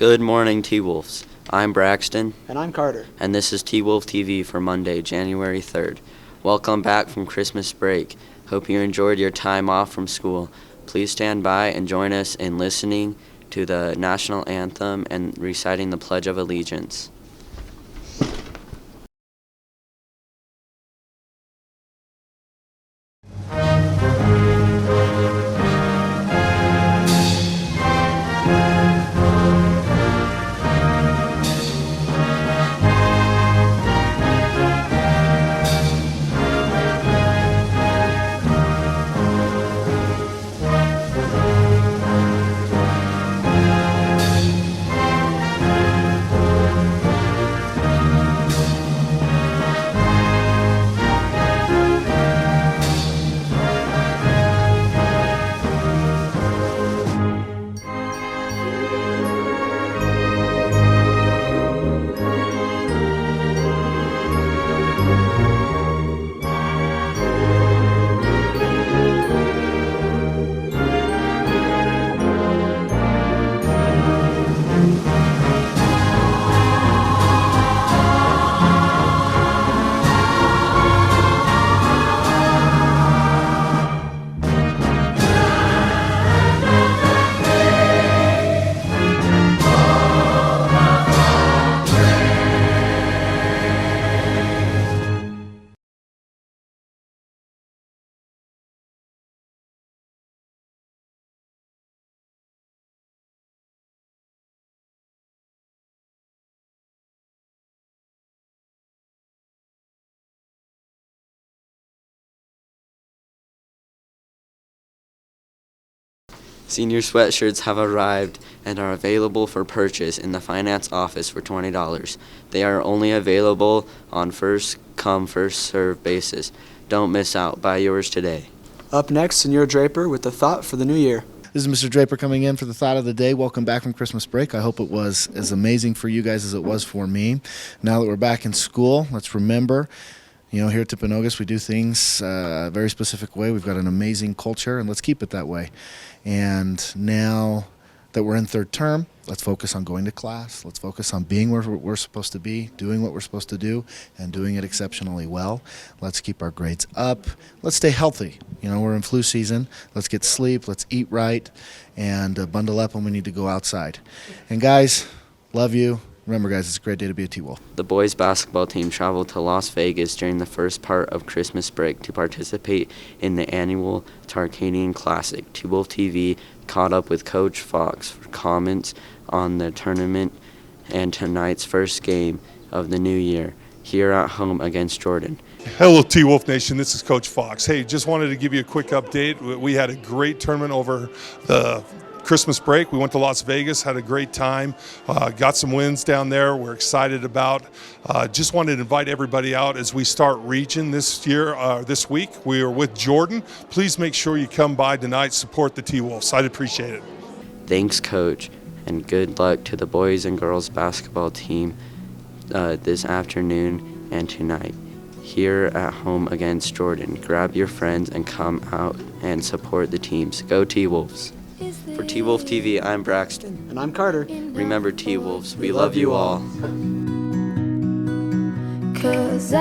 Good morning, T-Wolves. I'm Braxton. And I'm Carter. And this is T-Wolf TV for Monday, January 3rd. Welcome back from Christmas break. Hope you enjoyed your time off from school. Please stand by and join us in listening to the national anthem and reciting the Pledge of Allegiance. Senior sweatshirts have arrived and are available for purchase in the finance office for $20. They are only available on first-come, first-served basis. Don't miss out. Buy yours today. Up next, Senor Draper with the thought for the new year. This is Mr. Draper coming in for the thought of the day. Welcome back from Christmas break. I hope it was as amazing for you guys as it was for me. Now that we're back in school, let's remember, here at Timpanogos, we do things a very specific way. We've got an amazing culture, and let's keep it that way. And now that we're in third term, let's focus on going to class. Let's focus on being where we're supposed to be, doing what we're supposed to do, and doing it exceptionally well. Let's keep our grades up. Let's stay healthy. We're in flu season. Let's get sleep. Let's eat right, and bundle up when we need to go outside. And guys, love you. Remember, guys, it's a great day to be a T-Wolf. The boys basketball team traveled to Las Vegas during the first part of Christmas break to participate in the annual Tarkanian Classic. T-Wolf TV caught up with Coach Fox for comments on the tournament and tonight's first game of the new year here at home against Jordan. Hello, T-Wolf Nation. This is Coach Fox. Hey, just wanted to give you a quick update. We had a great tournament over the Christmas break. We went to Las Vegas, had a great time, got some wins down there we're excited about. Just wanted to invite everybody out as we start region this week. We are with Jordan. Please make sure you come by tonight, support the T-Wolves. I'd appreciate it. Thanks, Coach, and good luck to the boys and girls basketball team this afternoon and tonight here at home against Jordan. Grab your friends and come out and support the teams. Go T-Wolves. For T-Wolf TV, I'm Braxton. And I'm Carter. Remember, T-Wolves, we love you all. 'Cause